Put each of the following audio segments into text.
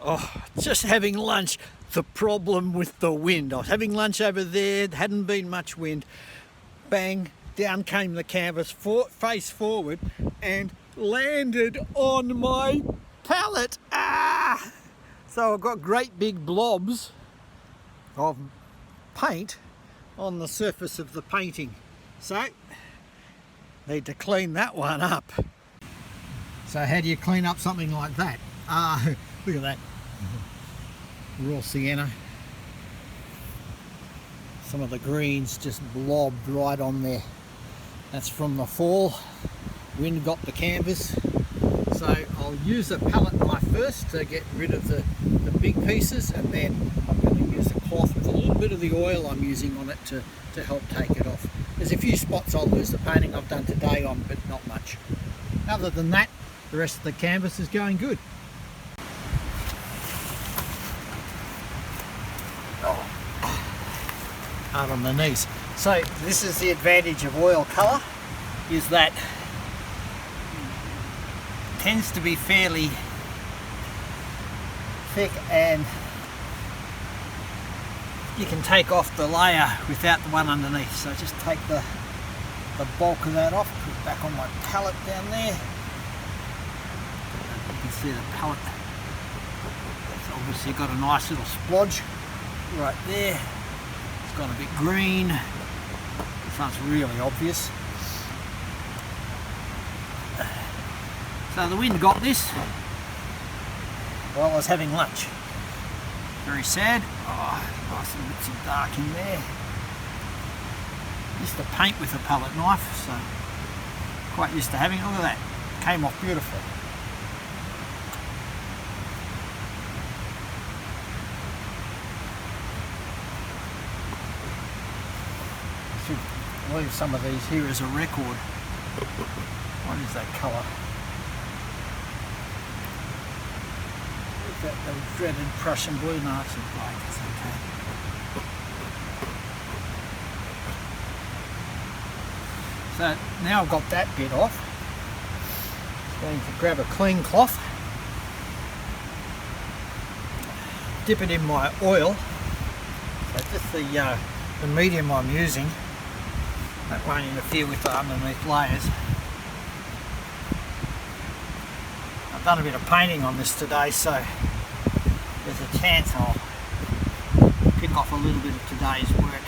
Oh, just having lunch. The problem with the wind. I was having lunch over there, hadn't been much wind. Bang, down came the canvas, face forward, and landed on my pallet. Ah! So I've got great big blobs of paint on the surface of the painting. So, need to clean that one up. So how do you clean up something like that? Look at that. Raw sienna. Some of the greens just blobbed right on there. That's from the fall. Wind got the canvas. So I'll use a palette knife first to get rid of the big pieces, and then I'm going to use a cloth with a little bit of the oil I'm using on it to help take it off. There's a few spots I'll lose the painting I've done today on, but not much. Other than that, the rest of the canvas is going good. Hard on the knees. So this is the advantage of oil colour, is that it tends to be fairly thick, and you can take off the layer without the one underneath. So just take the bulk of that off, put it back on my palette down there. You can see the palette. It's obviously got a nice little splodge right there. It's got a bit green. This one's really obvious. So the wind got this while I was having lunch. Very sad. Oh, nice little bits of dark in there. Used to paint with a palette knife, so quite used to having it. Look at that. Came off beautifully. I should leave some of these here as a record. What is that colour? Is that the dreaded Prussian blue? No, it's black. It's okay. So now I've got that bit off. I'm going to grab a clean cloth, dip it in my oil. So just the medium I'm using, that won't interfere with the underneath layers. I've done a bit of painting on this today, so there's a chance I'll pick off a little bit of today's work.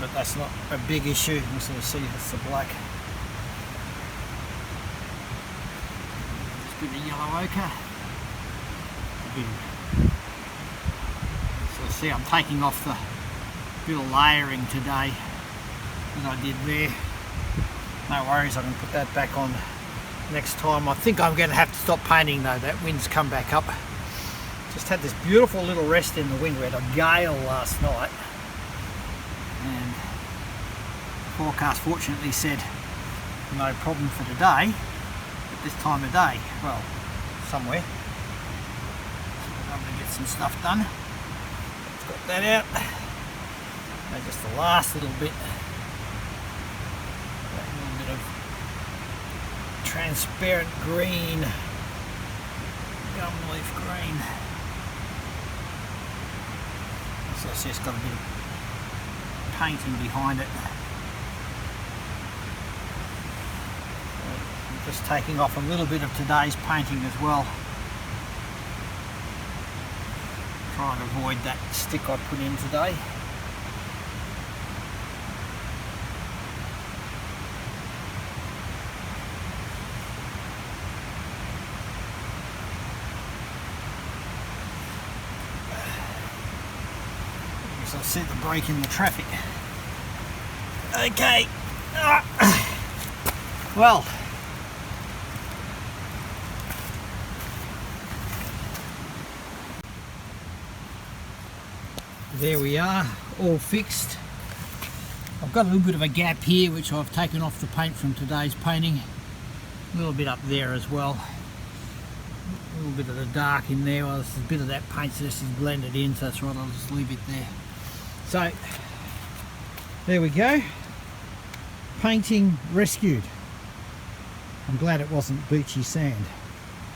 But that's not a big issue. You can sort of see it's the black. Just a bit of yellow ochre. So see, I'm taking off the bit of layering today that I did there. No worries, I can put that back on next time. I think I'm going to have to stop painting though. That wind's come back up. Just had this beautiful little rest in the wind. We had a gale last night. And the forecast fortunately said no problem for today at this time of day. Well, somewhere. So I'm going to get some stuff done. Let's got that out. Now just the last little bit. That little bit of transparent green, gum leaf green. So I see it's got a bit of painting behind it. I'm just taking off a little bit of today's painting as well. Trying to avoid that stick I put in today. I see the break in the traffic. Okay. Well, there we are, all fixed. I've got a little bit of a gap here which I've taken off the paint from today's painting. A little bit up there as well. A little bit of the dark in there. Well, there's a bit of that paint so this is blended in, so that's right, I'll just leave it there. So, there we go. Painting rescued. I'm glad it wasn't beachy sand.